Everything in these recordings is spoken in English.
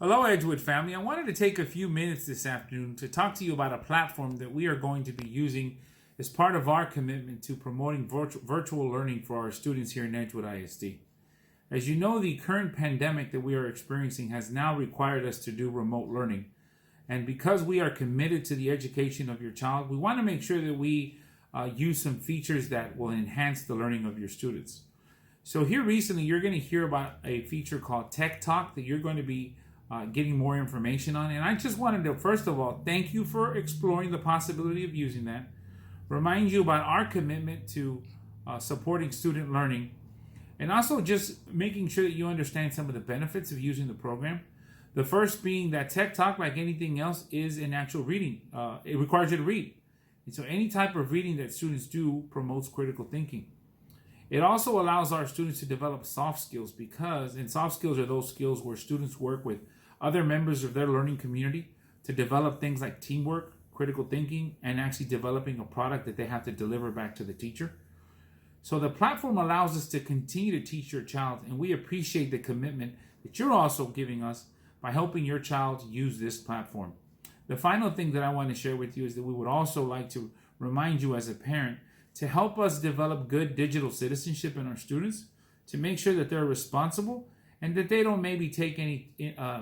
Hello, Edgewood family. I wanted to take a few minutes this afternoon to talk to you about a platform that we are going to be using as part of our commitment to promoting virtual learning for our students here in Edgewood ISD. As you know, the current pandemic that we are experiencing has now required us to do remote learning. And because we are committed to the education of your child, we want to make sure that we use some features that will enhance the learning of your students. So here recently, you're going to hear about a feature called TechTok that you're going to be getting more information on. And I just wanted to, first of all, thank you for exploring the possibility of using that. Remind you about our commitment to supporting student learning, and also just making sure that you understand some of the benefits of using the program. The first being that TechTok, like anything else, is an actual reading. It requires you to read. And so any type of reading that students do promotes critical thinking. It also allows our students to develop soft skills and soft skills are those skills where students work with other members of their learning community to develop things like teamwork, critical thinking, and actually developing a product that they have to deliver back to the teacher. So the platform allows us to continue to teach your child, and we appreciate the commitment that you're also giving us by helping your child use this platform. The final thing that I want to share with you is that we would also like to remind you as a parent to help us develop good digital citizenship in our students, to make sure that they're responsible and that they don't maybe take any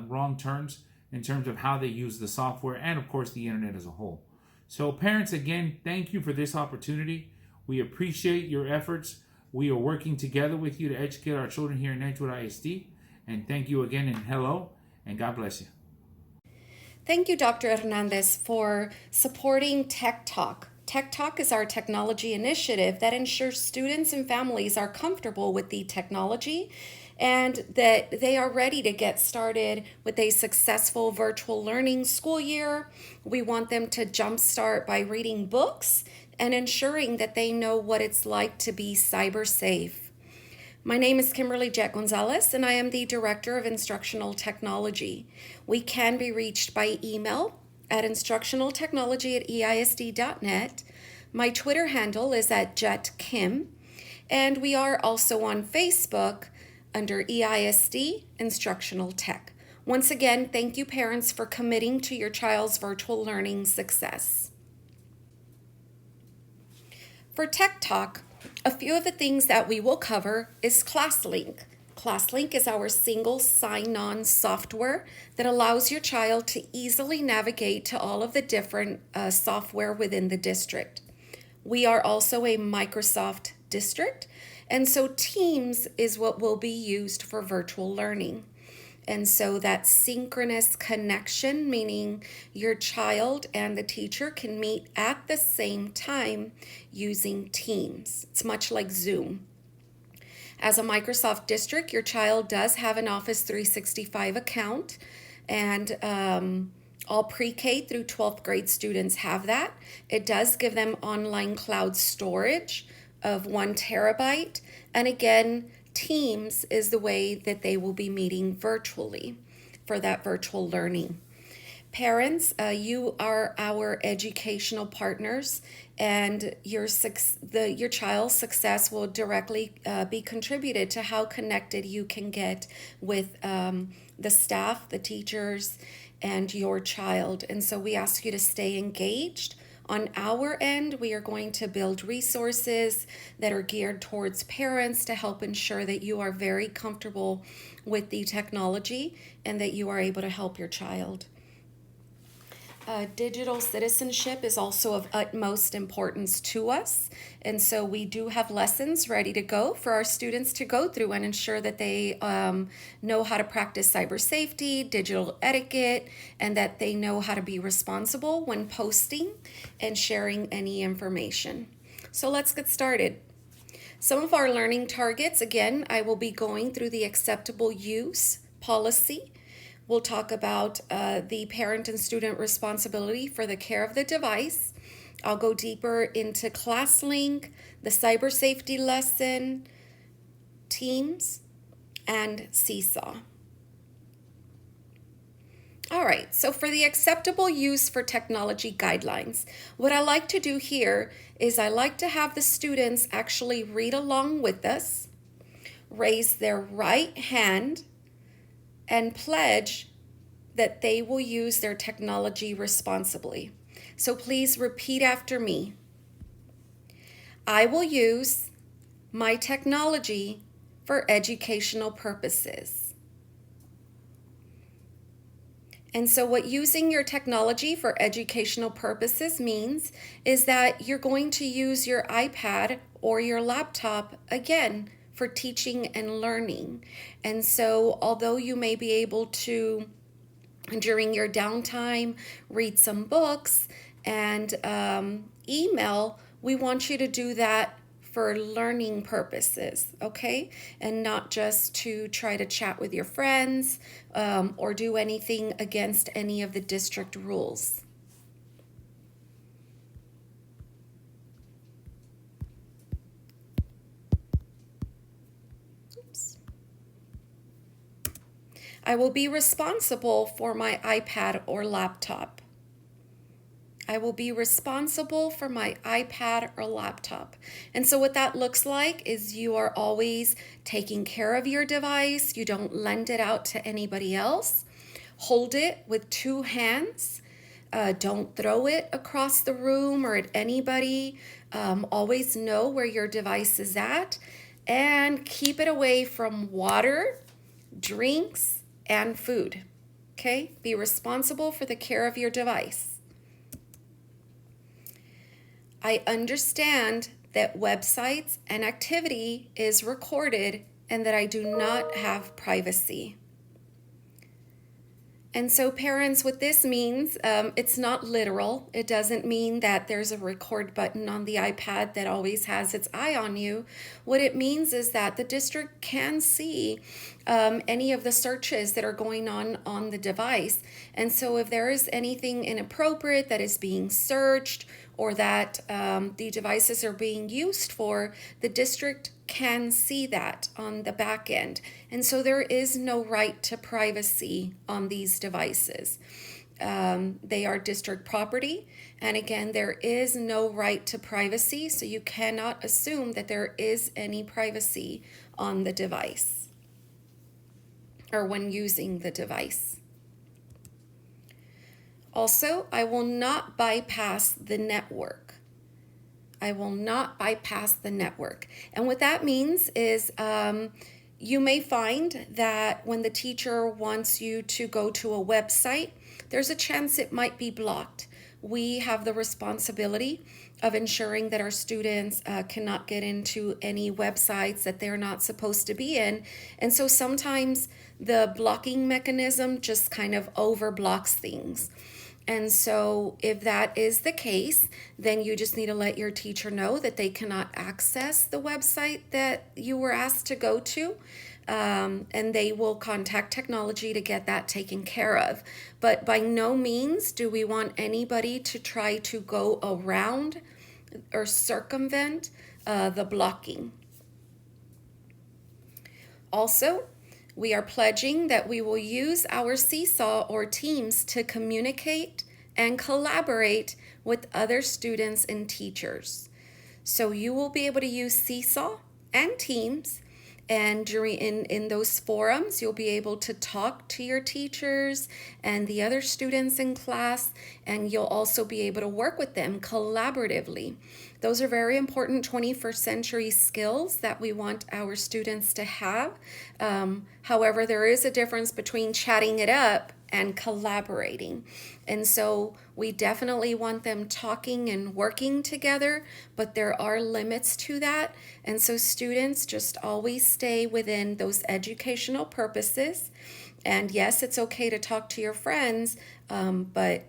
wrong turns in terms of how they use the software and, of course, the internet as a whole. So parents, again, thank you for this opportunity. We appreciate your efforts. We are working together with you to educate our children here in Edgewood ISD. And thank you again, and hello, and God bless you. Thank you, Dr. Hernandez, for supporting TechTok. TechTok is our technology initiative that ensures students and families are comfortable with the technology and that they are ready to get started with a successful virtual learning school year. We want them to jumpstart by reading books and ensuring that they know what it's like to be cyber safe. My name is Kimberly Jet Gonzalez, and I am the Director of Instructional Technology. We can be reached by email at instructionaltechnology@eisd.net. My Twitter handle is at JetKim, and we are also on Facebook under EISD Instructional Tech. Once again, thank you, parents, for committing to your child's virtual learning success. For Tech Talk, a few of the things that we will cover is ClassLink. ClassLink is our single sign-on software that allows your child to easily navigate to all of the different software within the district. We are also a Microsoft district, and so Teams is what will be used for virtual learning. And so that synchronous connection, meaning your child and the teacher can meet at the same time using Teams. It's much like Zoom. As a Microsoft district, your child does have an Office 365 account, and all pre-K through 12th grade students have that. It does give them online cloud storage of 1 terabyte. And again, Teams is the way that they will be meeting virtually for that virtual learning. Parents, you are our educational partners, and your child's success will directly be contributed to how connected you can get with the staff, the teachers, and your child. And so we ask you to stay engaged. On our end, we are going to build resources that are geared towards parents to help ensure that you are very comfortable with the technology and that you are able to help your child. Digital citizenship is also of utmost importance to us, and so we do have lessons ready to go for our students to go through and ensure that they know how to practice cyber safety, digital etiquette, and that they know how to be responsible when posting and sharing any information. So let's get started. Some of our learning targets, again, I will be going through the acceptable use policy. We'll talk about the parent and student responsibility for the care of the device. I'll go deeper into ClassLink, the cyber safety lesson, Teams, and Seesaw. All right, so for the acceptable use for technology guidelines, what I like to do here is I like to have the students actually read along with us, raise their right hand, and pledge that they will use their technology responsibly. So please repeat after me. I will use my technology for educational purposes. And so what using your technology for educational purposes means is that you're going to use your iPad or your laptop again for teaching and learning. And so although you may be able to, during your downtime, read some books and email, we want you to do that for learning purposes, okay? And not just to try to chat with your friends or do anything against any of the district rules. Oops. I will be responsible for my iPad or laptop. I will be responsible for my iPad or laptop. And so what that looks like is you are always taking care of your device. You don't lend it out to anybody else. Hold it with 2 hands. Don't throw it across the room or at anybody. Always know where your device is at. And keep it away from water, drinks, and food. Okay? Be responsible for the care of your device. I understand that websites and activity is recorded and that I do not have privacy. And so parents, what this means, it's not literal. It doesn't mean that there's a record button on the iPad that always has its eye on you. What it means is that the district can see any of the searches that are going on the device. And so if there is anything inappropriate that is being searched or that the devices are being used for, the district can see that on the back end. And so there is no right to privacy on these devices. They are district property. And again, there is no right to privacy, so you cannot assume that there is any privacy on the device or when using the device. Also, I will not bypass the network. I will not bypass the network. And what that means is you may find that when the teacher wants you to go to a website, there's a chance it might be blocked. We have the responsibility of ensuring that our students cannot get into any websites that they're not supposed to be in. And so sometimes the blocking mechanism just kind of overblocks things. And so if that is the case, then you just need to let your teacher know that they cannot access the website that you were asked to go to. And they will contact technology to get that taken care of. But by no means do we want anybody to try to go around or circumvent the blocking. Also, we are pledging that we will use our Seesaw or Teams to communicate and collaborate with other students and teachers. So you will be able to use Seesaw and Teams, and in those forums, you'll be able to talk to your teachers and the other students in class, and you'll also be able to work with them collaboratively. Those are very important 21st century skills that we want our students to have. However, there is a difference between chatting it up and collaborating. And so we definitely want them talking and working together, but there are limits to that. And so students just always stay within those educational purposes. And yes, it's okay to talk to your friends, but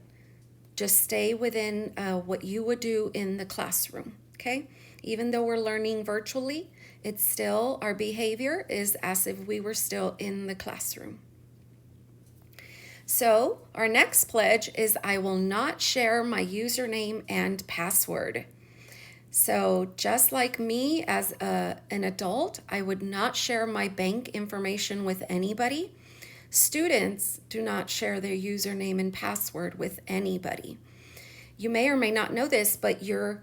just stay within what you would do in the classroom, okay? Even though we're learning virtually, it's still, our behavior is as if we were still in the classroom. So our next pledge is I will not share my username and password. So just like me as an adult, I would not share my bank information with anybody. Students do not share their username and password with anybody. You may or may not know this, but your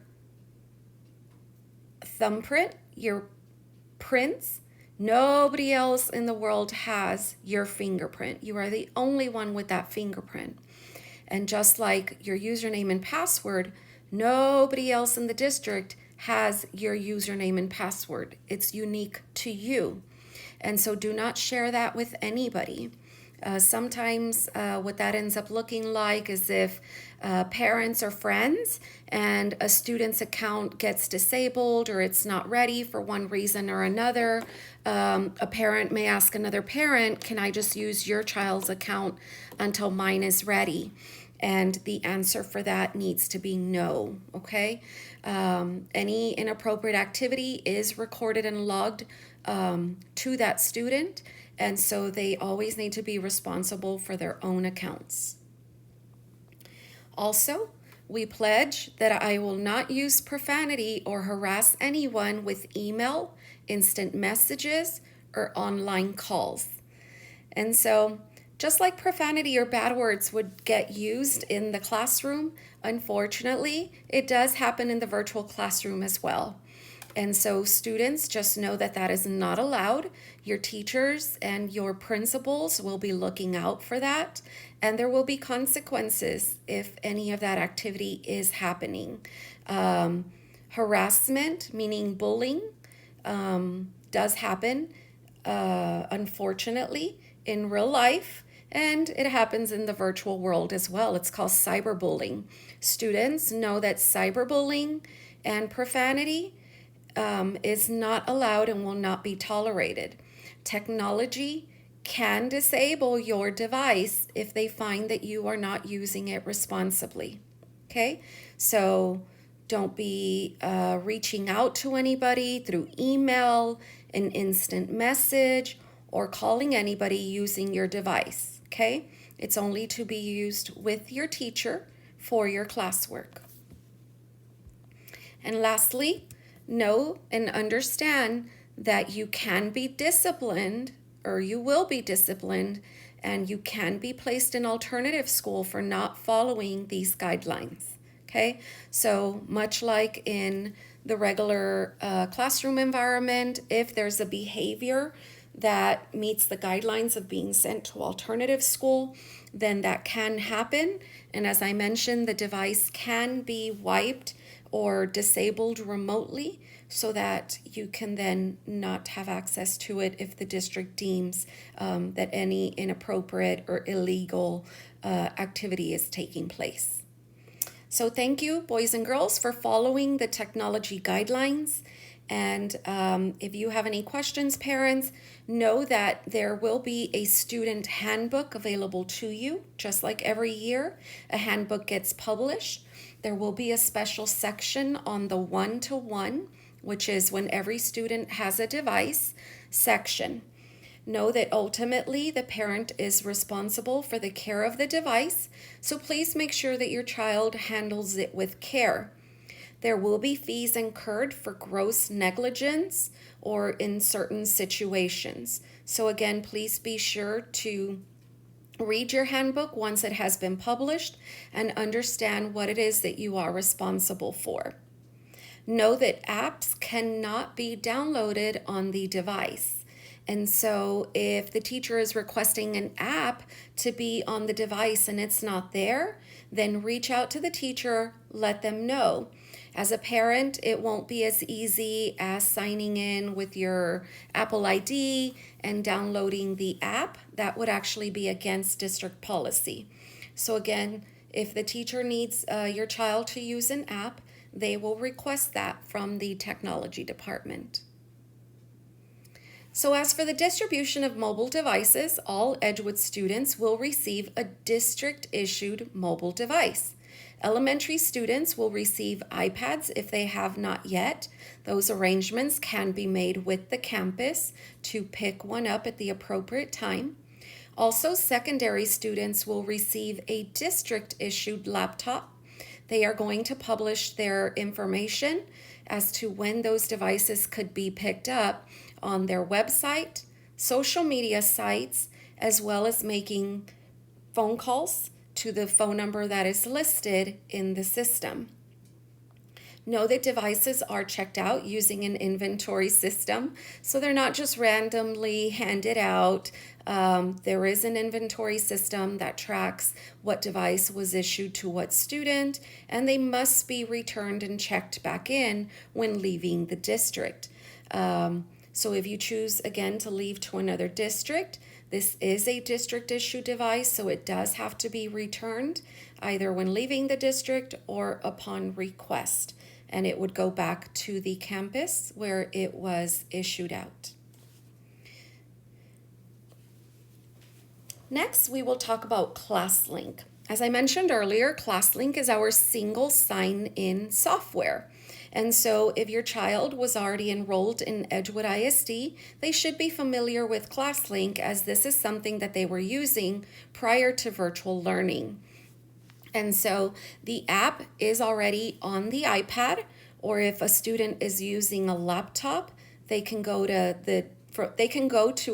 thumbprint, your prints, Nobody else in the world has your fingerprint. You are the only one with that fingerprint. And just like your username and password, nobody else in the district has your username and password. It's unique to you. And so do not share that with anybody. Sometimes what that ends up looking like is if parents are friends and a student's account gets disabled or it's not ready for one reason or another, a parent may ask another parent, can I just use your child's account until mine is ready? And the answer for that needs to be no, okay? Any inappropriate activity is recorded and logged to that student, and so they always need to be responsible for their own accounts. Also, we pledge that I will not use profanity or harass anyone with email, instant messages, or online calls. And so, just like profanity or bad words would get used in the classroom, unfortunately, it does happen in the virtual classroom as well. And so students just know that that is not allowed. Your teachers and your principals will be looking out for that, and there will be consequences if any of that activity is happening. Harassment, meaning bullying, does happen, unfortunately, in real life, and it happens in the virtual world as well. It's called cyberbullying. Students know that cyberbullying and profanity is not allowed and will not be tolerated. Technology can disable your device if they find that you are not using it responsibly. Okay, so don't be reaching out to anybody through email, an instant message, or calling anybody using your device. Okay, it's only to be used with your teacher for your classwork. And lastly, know and understand that you can be disciplined, or you will be disciplined, and you can be placed in alternative school for not following these guidelines. Okay, so much like in the regular classroom environment, if there's a behavior that meets the guidelines of being sent to alternative school, then that can happen. And as I mentioned, the device can be wiped or disabled remotely so that you can then not have access to it if the district deems that any inappropriate or illegal activity is taking place. So thank you, boys and girls, for following the technology guidelines. And if you have any questions, parents, know that there will be a student handbook available to you. Just like every year, a handbook gets published. There will be a special section on the one-to-one, which is when every student has a device section. Know that ultimately the parent is responsible for the care of the device, so please make sure that your child handles it with care. There will be fees incurred for gross negligence or in certain situations. So again, please be sure to read your handbook once it has been published and understand what it is that you are responsible for. Know that apps cannot be downloaded on the device. And so if the teacher is requesting an app to be on the device and it's not there, then reach out to the teacher, let them know. As a parent, it won't be as easy as signing in with your Apple ID and downloading the app. That would actually be against district policy. So again, if the teacher needs your child to use an app, they will request that from the technology department. So as for the distribution of mobile devices, all Edgewood students will receive a district-issued mobile device. Elementary students will receive iPads if they have not yet. Those arrangements can be made with the campus to pick one up at the appropriate time. Also, secondary students will receive a district-issued laptop. They are going to publish their information as to when those devices could be picked up on their website, social media sites, as well as making phone calls to the phone number that is listed in the system. Know that devices are checked out using an inventory system, so they're not just randomly handed out. There is an inventory system that tracks what device was issued to what student, and they must be returned and checked back in when leaving the district. So if you choose again to leave to another district, this is a district issue device, so it does have to be returned either when leaving the district or upon request, and it would go back to the campus where it was issued out. Next, we will talk about ClassLink. As I mentioned earlier, ClassLink is our single sign-in software. And so if your child was already enrolled in Edgewood ISD, they should be familiar with ClassLink, as this is something that they were using prior to virtual learning. And so the app is already on the iPad, or if a student is using a laptop, they can go to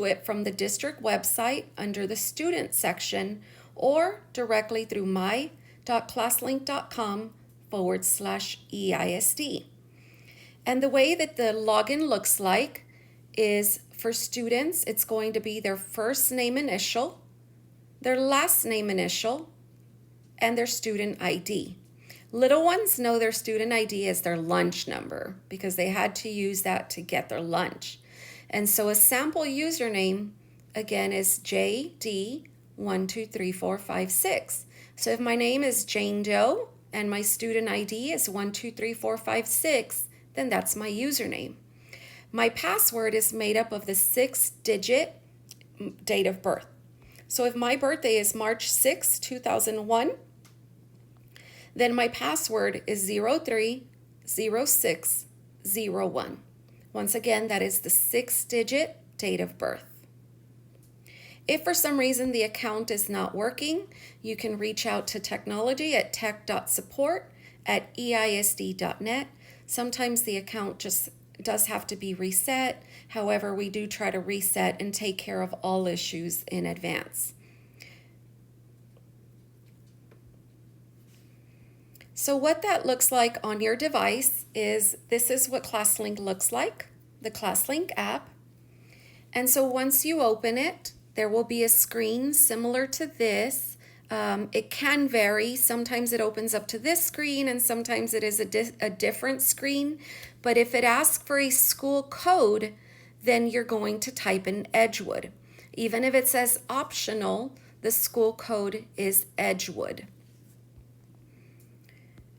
it from the district website under the student section, or directly through my.classlink.com/EISD. And the way that the login looks like is, for students, it's going to be their first name initial, their last name initial, and their student ID. Little ones know their student ID as their lunch number because they had to use that to get their lunch. And so a sample username, again, is JD123456. So if my name is Jane Doe and my student ID is 123456, then that's my username. My password is made up of the 6-digit date of birth. So if my birthday is March 6, 2001, then my password is 030601. Once again, that is the 6-digit date of birth. If for some reason the account is not working, you can reach out to technology at tech.support@eisd.net. Sometimes the account just does have to be reset. However, we do try to reset and take care of all issues in advance. So what that looks like on your device is, this is what ClassLink looks like, the ClassLink app. And so once you open it, there will be a screen similar to this. It can vary. Sometimes it opens up to this screen and sometimes it is a different screen. But if it asks for a school code, then you're going to type in Edgewood. Even if it says optional, the school code is Edgewood.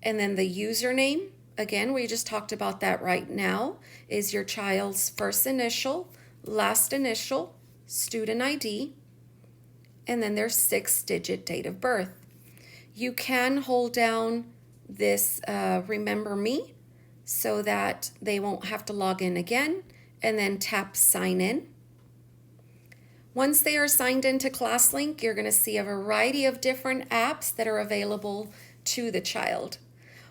And then the username, again, we just talked about that right now, is your child's first initial, last initial, student ID, and then their 6-digit date of birth. You can hold down this Remember Me so that they won't have to log in again, and then tap Sign In. Once they are signed into ClassLink, you're going to see a variety of different apps that are available to the child.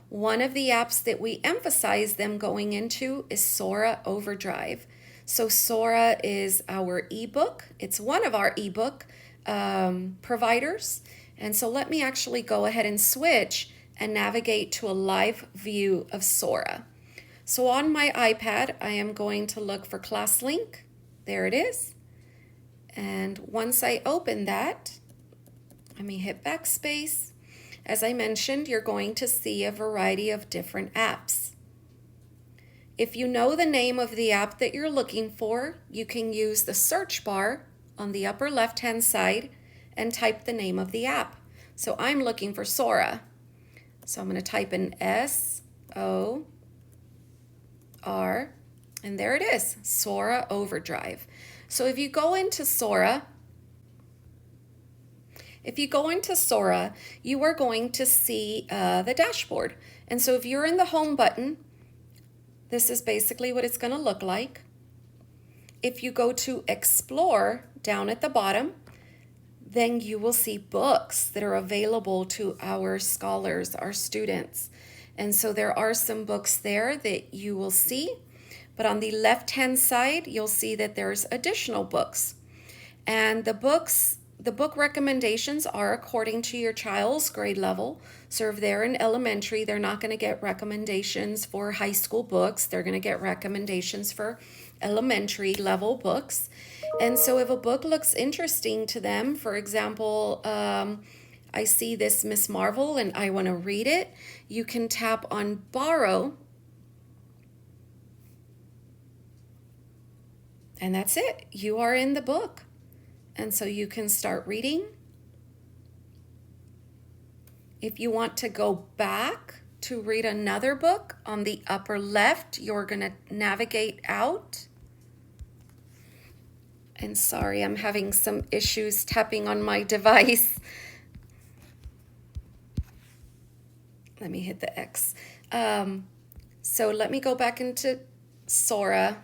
One of the apps that we emphasize them going into is Sora Overdrive. So Sora is our ebook. It's one of our ebook providers. And so let me actually go ahead and switch and navigate to a live view of Sora. So on my iPad, I am going to look for ClassLink. There it is. And once I open that, let me hit backspace. As I mentioned, you're going to see a variety of different apps. If you know the name of the app that you're looking for, you can use the search bar on the upper left-hand side and type the name of the app. So I'm looking for Sora. So I'm going to type in S-O-R, and there it is, Sora Overdrive. So if you go into Sora, you are going to see the dashboard. And so if you're in the home button, this is basically what it's going to look like. If you go to Explore down at the bottom, then you will see books that are available to our scholars, our students. And so there are some books there that you will see. But on the left-hand side, you'll see that there's additional books. And the books the book recommendations are according to your child's grade level. So if they're in elementary, they're not going to get recommendations for high school books. They're going to get recommendations for elementary level books. And so if a book looks interesting to them, for example, I see this Miss Marvel and I want to read it, you can tap on borrow. And that's it. You are in the book. And so you can start reading. If you want to go back to read another book, on the upper left, you're going to navigate out. And sorry, I'm having some issues tapping on my device. Let me hit the X. So let me go back into Sora.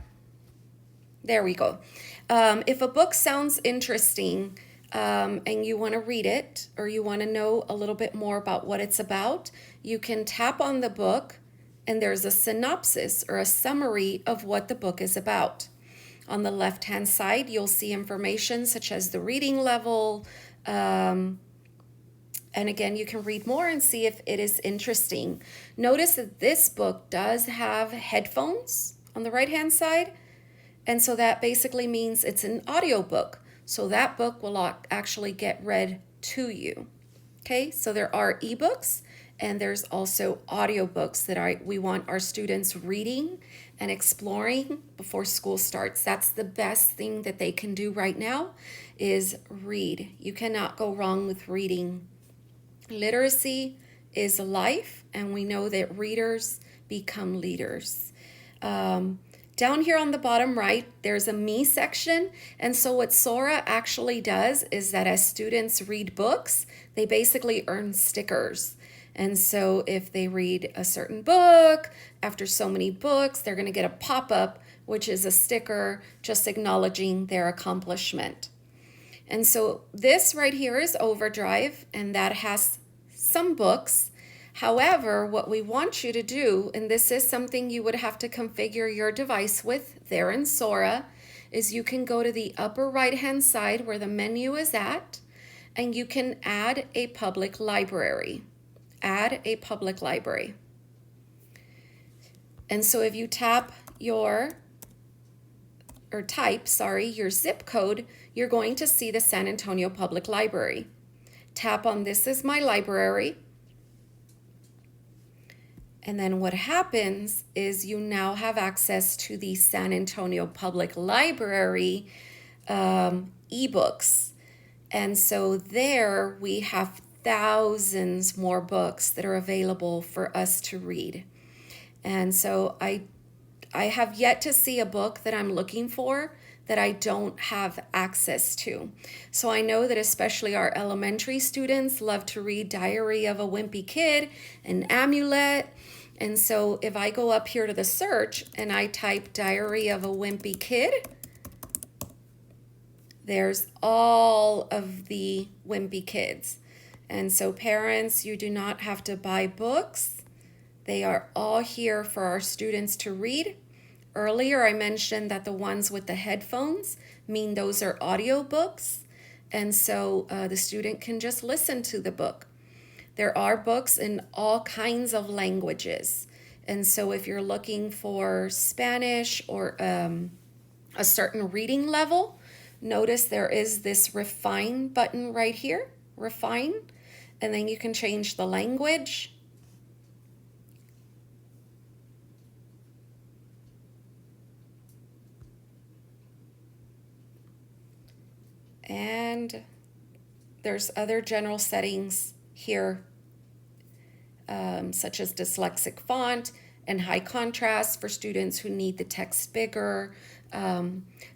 There we go. If a book sounds interesting and you want to read it, or you want to know a little bit more about what it's about, you can tap on the book and there's a synopsis or a summary of what the book is about. On the left-hand side, you'll see information such as the reading level. And again, you can read more and see if it is interesting. Notice that this book does have headphones on the right-hand side. And so that basically means it's an audiobook. So that book will actually get read to you. Okay, so there are ebooks and there's also audiobooks that we want our students reading and exploring before school starts. That's the best thing that they can do right now is read. You cannot go wrong with reading. Literacy is life, and we know that readers become leaders. Down here on the bottom right, there's a me section. And so what Sora actually does is that as students read books, they basically earn stickers. And so if they read a certain book, after so many books, they're going to get a pop-up, which is a sticker just acknowledging their accomplishment. And so this right here is Overdrive, and that has some books. However, what we want you to do, and this is something you would have to configure your device with there in Sora, is you can go to the upper right-hand side where the menu is at, and you can add a public library. Add a public library. And so if you type your zip code, you're going to see the San Antonio Public Library. Tap on This is my library. And then what happens is you now have access to the San Antonio Public Library ebooks. And so there we have thousands more books that are available for us to read. And so I have yet to see a book that I'm looking for that I don't have access to. So I know that especially our elementary students love to read Diary of a Wimpy Kid and Amulet. And so if I go up here to the search and I type Diary of a Wimpy Kid, there's all of the Wimpy Kids. And so parents, you do not have to buy books. They are all here for our students to read. Earlier, I mentioned that the ones with the headphones mean those are audio books. And so the student can just listen to the book. There are books in all kinds of languages. And so if you're looking for Spanish or a certain reading level, notice there is this refine button right here, refine, and then you can change the language. And there's other general settings here, such as dyslexic font and high contrast for students who need the text bigger.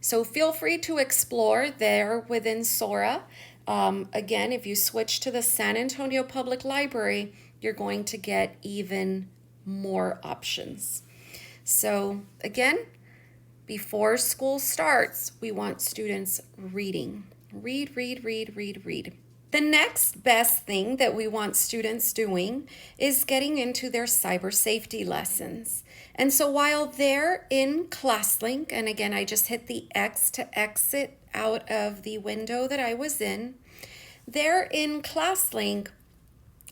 So feel free to explore there within Sora. Again, if you switch to the San Antonio Public Library, you're going to get even more options. So again, before school starts, we want students reading. Read, read, read, read, read. The next best thing that we want students doing is getting into their cyber safety lessons. And so while they're in ClassLink, and again, I just hit the X to exit out of the window that I was in, There in ClassLink,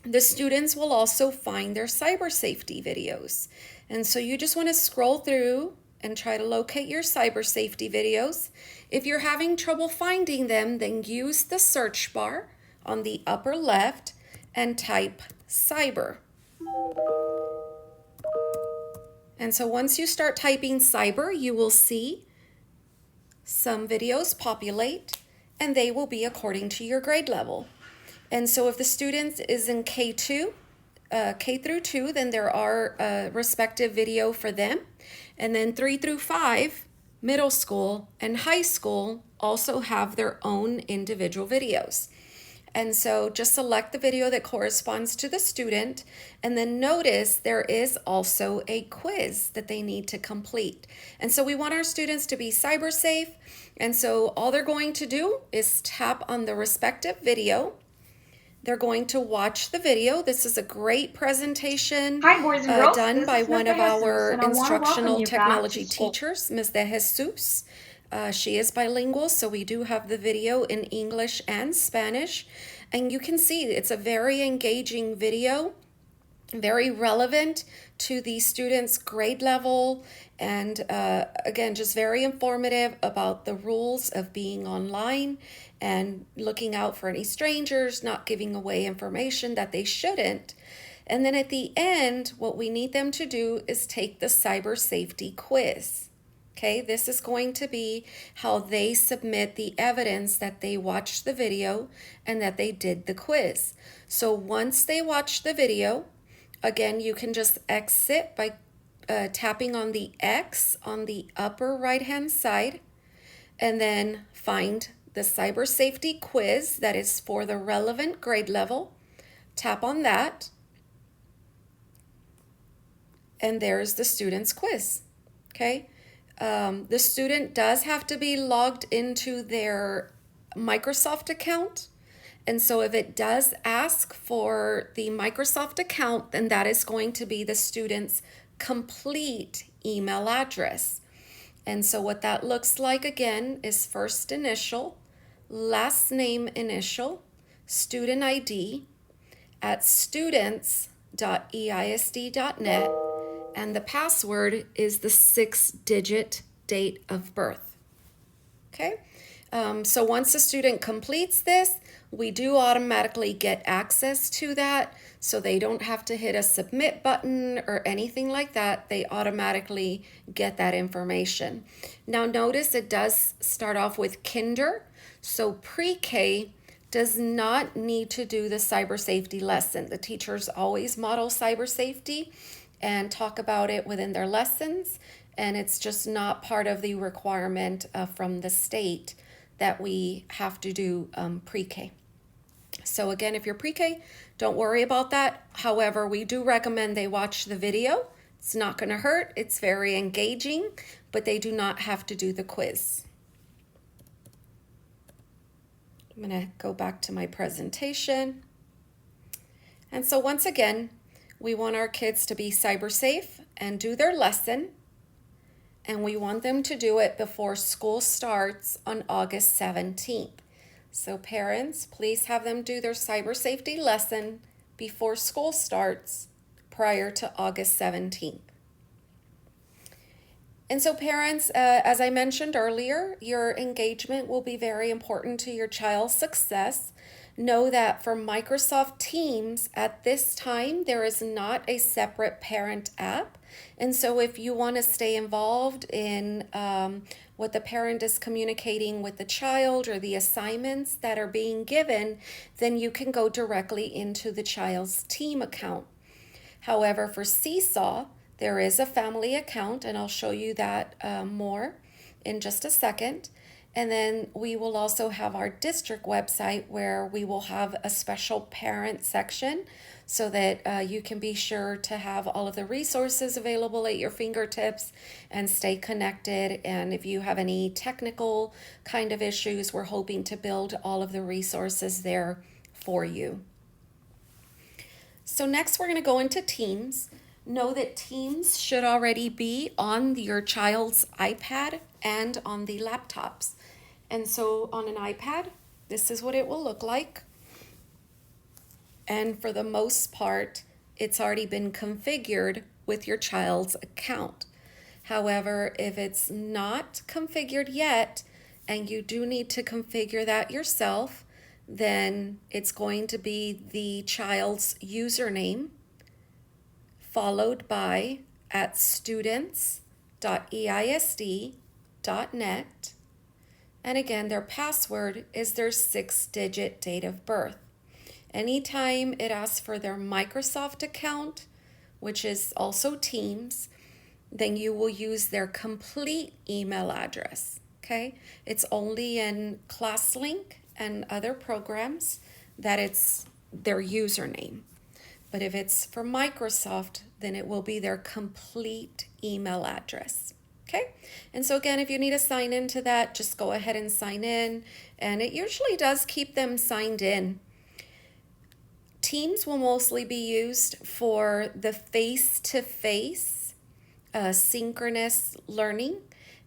the students will also find their cyber safety videos. And so you just want to scroll through and try to locate your cyber safety videos. If you're having trouble finding them, then use the search bar on the upper left and type cyber. And so once you start typing cyber, you will see some videos populate, and they will be according to your grade level. And so if the student is in K2, K through 2, then there are a respective video for them. And then 3 through 5, middle school and high school also have their own individual videos. And so just select the video that corresponds to the student, and then notice there is also a quiz that they need to complete. And so we want our students to be cyber safe, and so all they're going to do is tap on the respective video. They're going to watch the video. This is a great presentation Hi, boys and girls. done by one of our instructional technology teachers, teachers, Ms. De Jesus. She is bilingual, so we do have the video in English and Spanish. And you can see it's a very engaging video, very relevant to the students' grade level, and again, just very informative about the rules of being online and looking out for any strangers, not giving away information that they shouldn't. And then at the end, what we need them to do is take the cyber safety quiz. Okay, this is going to be how they submit the evidence that they watched the video and that they did the quiz. So once they watch the video, again, you can just exit by tapping on the X on the upper right-hand side, and then find the cyber safety quiz that is for the relevant grade level. Tap on that, and there's the student's quiz. Okay. The student does have to be logged into their Microsoft account. And so if it does ask for the Microsoft account, then that is going to be the student's complete email address. And so what that looks like again is first initial, last name initial, student ID at students.eisd.net. And the password is the 6-digit date of birth. Okay, so once a student completes this, we do automatically get access to that, so they don't have to hit a submit button or anything like that. They automatically get that information. Now notice it does start off with kinder, so pre-K does not need to do the cyber safety lesson. The teachers always model cyber safety and talk about it within their lessons, and it's just not part of the requirement from the state that we have to do pre-K. So again, if you're pre-K, don't worry about that. However, we do recommend they watch the video. It's not going to hurt. It's very engaging, but they do not have to do the quiz. I'm going to go back to my presentation. And so once again, we want our kids to be cyber safe and do their lesson, and we want them to do it before school starts on August 17th. So parents, please have them do their cyber safety lesson before school starts prior to August 17th. And so parents, as I mentioned earlier, your engagement will be very important to your child's success. Know that for Microsoft Teams, at this time, there is not a separate parent app. And so if you want to stay involved in what the parent is communicating with the child or the assignments that are being given, then you can go directly into the child's team account. However, for Seesaw, there is a family account, and I'll show you that more in just a second. And then we will also have our district website where we will have a special parent section so that you can be sure to have all of the resources available at your fingertips and stay connected. And if you have any technical kind of issues, we're hoping to build all of the resources there for you. So next we're going to go into Teams. Know that Teams should already be on your child's iPad and on the laptops. And so on an iPad, this is what it will look like. And for the most part, it's already been configured with your child's account. However, if it's not configured yet and you do need to configure that yourself, then it's going to be the child's username followed by at students.eisd.net. And again, their password is their 6-digit date of birth. Anytime it asks for their Microsoft account, which is also Teams, then you will use their complete email address. Okay? It's only in ClassLink and other programs that it's their username. But if it's for Microsoft, then it will be their complete email address. Okay? And so again, if you need to sign into that, just go ahead and sign in. And it usually does keep them signed in. Teams will mostly be used for the face-to-face synchronous learning.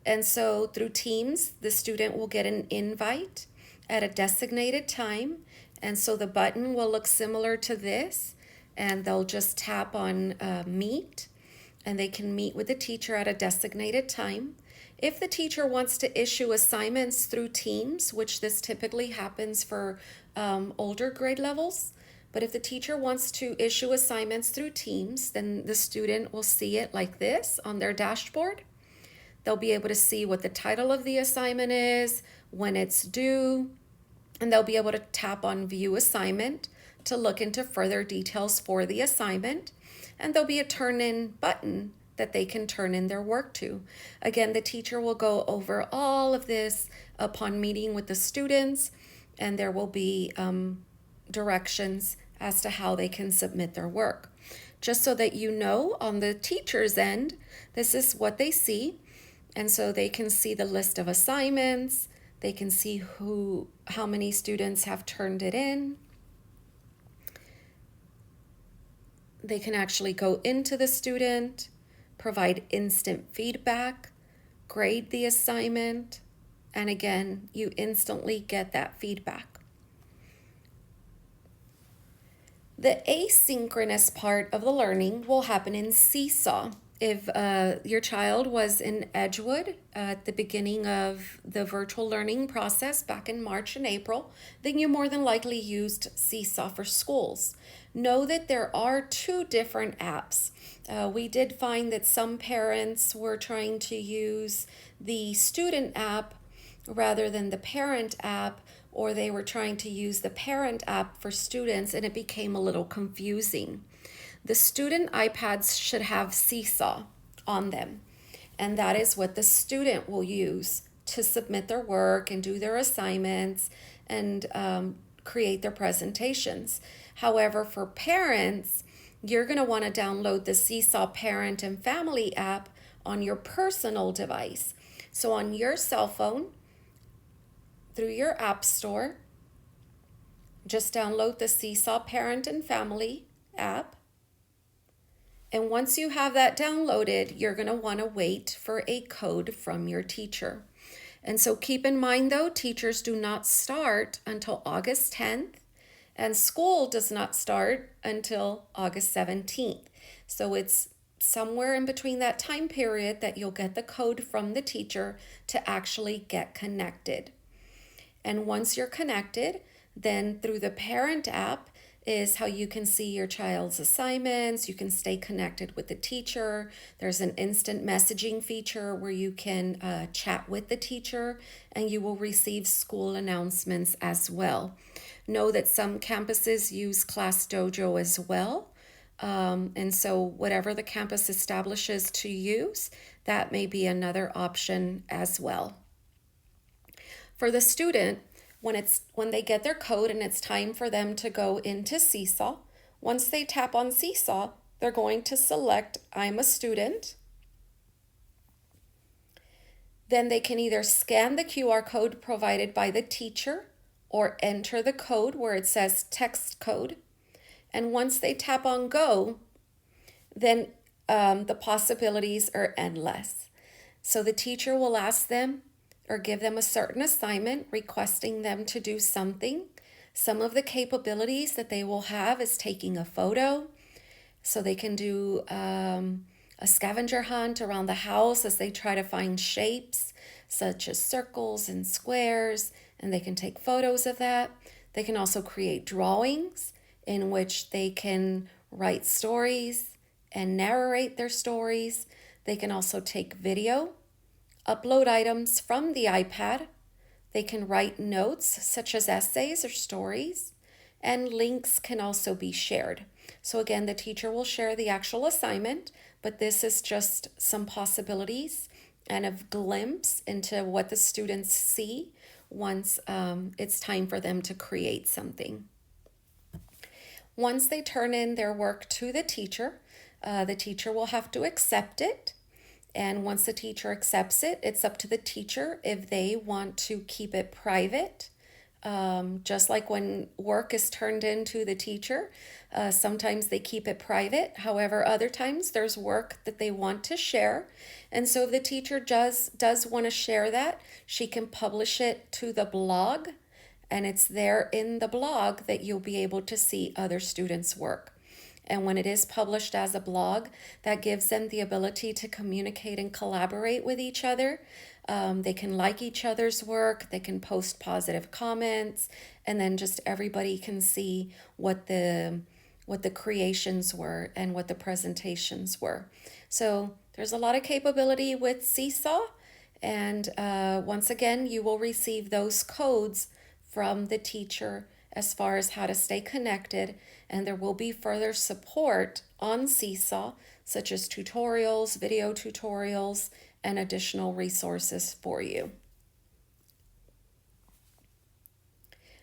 And so through Teams, the student will get an invite at a designated time. And so the button will look similar to this, and they'll just tap on Meet, and they can meet with the teacher at a designated time. If the teacher wants to issue assignments through Teams, which this typically happens for older grade levels, but if the teacher wants to issue assignments through Teams, then the student will see it like this on their dashboard. They'll be able to see what the title of the assignment is, when it's due, and they'll be able to tap on View Assignment to look into further details for the assignment. And there'll be a turn in button that they can turn in their work to. Again, the teacher will go over all of this upon meeting with the students, and there will be directions as to how they can submit their work. Just so that you know, on the teacher's end, this is what they see. And so they can see the list of assignments, they can see how many students have turned it in. They can actually go into the student, provide instant feedback, grade the assignment, and again, you instantly get that feedback. The asynchronous part of the learning will happen in Seesaw. If your child was in Edgewood at the beginning of the virtual learning process back in March and April, then you more than likely used Seesaw for Schools. Know that there are 2 different apps. We did find that some parents were trying to use the student app rather than the parent app, or they were trying to use the parent app for students, and it became a little confusing. The student iPads should have Seesaw on them, and that is what the student will use to submit their work and do their assignments and create their presentations. However, for parents, you're going to want to download the Seesaw Parent and Family app on your personal device. So on your cell phone, through your app store, just download the Seesaw Parent and Family app. And once you have that downloaded, you're going to want to wait for a code from your teacher. And so keep in mind though, teachers do not start until August 10th, and school does not start until August 17th. So it's somewhere in between that time period that you'll get the code from the teacher to actually get connected. And once you're connected, then through the parent app is how you can see your child's assignments. You can stay connected with the teacher. There's an instant messaging feature where you can chat with the teacher, and you will receive school announcements as well. Know that some campuses use Class Dojo as well. And so whatever the campus establishes to use, that may be another option as well. For the student, when they get their code and it's time for them to go into Seesaw, once they tap on Seesaw, they're going to select I'm a student. Then they can either scan the QR code provided by the teacher or enter the code where it says text code. And once they tap on go, then the possibilities are endless. So the teacher will ask them or give them a certain assignment requesting them to do something. Some of the capabilities that they will have is taking a photo, so they can do a scavenger hunt around the house as they try to find shapes such as circles and squares, and they can take photos of that. They can also create drawings in which they can write stories and narrate their stories. They can also take video, upload items from the iPad. They can write notes such as essays or stories, and links can also be shared. So again, the teacher will share the actual assignment, but this is just some possibilities and a glimpse into what the students see once it's time for them to create something. Once they turn in their work to the teacher will have to accept it. And once the teacher accepts it, it's up to the teacher if they want to keep it private. Just like when work is turned into the teacher, sometimes they keep it private. However, other times there's work that they want to share. And so if the teacher does want to share that, she can publish it to the blog. And it's there in the blog that you'll be able to see other students' work. And when it is published as a blog, that gives them the ability to communicate and collaborate with each other. They can like each other's work, they can post positive comments, and then just everybody can see what the creations were and what the presentations were. So there's a lot of capability with Seesaw. And once again, you will receive those codes from the teacher as far as how to stay connected, and there will be further support on Seesaw, such as tutorials, video tutorials, and additional resources for you.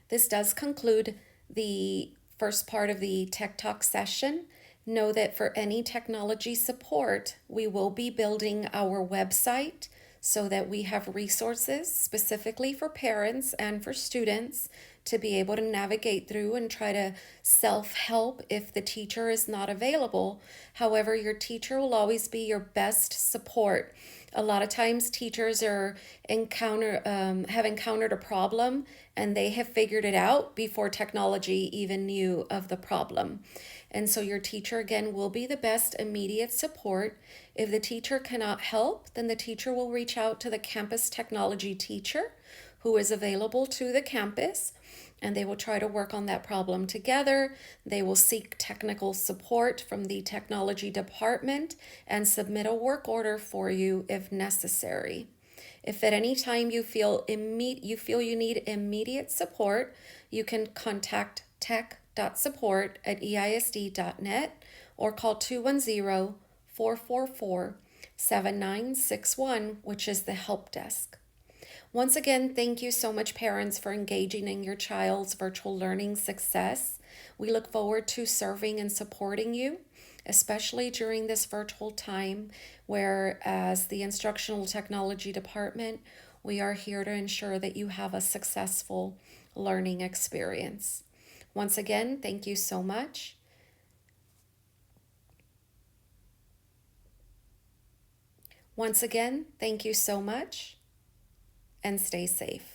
This does conclude the first part of the Tech Talk session. Know that for any technology support, we will be building our website so that we have resources specifically for parents and for students to be able to navigate through and try to self-help if the teacher is not available. However, your teacher will always be your best support. A lot of times teachers have encountered a problem and they have figured it out before technology even knew of the problem. And so your teacher, again, will be the best immediate support. If the teacher cannot help, then the teacher will reach out to the campus technology teacher who is available to the campus, and they will try to work on that problem together. They will seek technical support from the technology department and submit a work order for you if necessary. If at any time you feel you need immediate support, you can contact tech.support@eisd.net or call 210-444-7961, which is the help desk. Once again, thank you so much, parents, for engaging in your child's virtual learning success. We look forward to serving and supporting you, especially during this virtual time where, as the instructional technology department, we are here to ensure that you have a successful learning experience. Once again, thank you so much. Once again, thank you so much, and stay safe.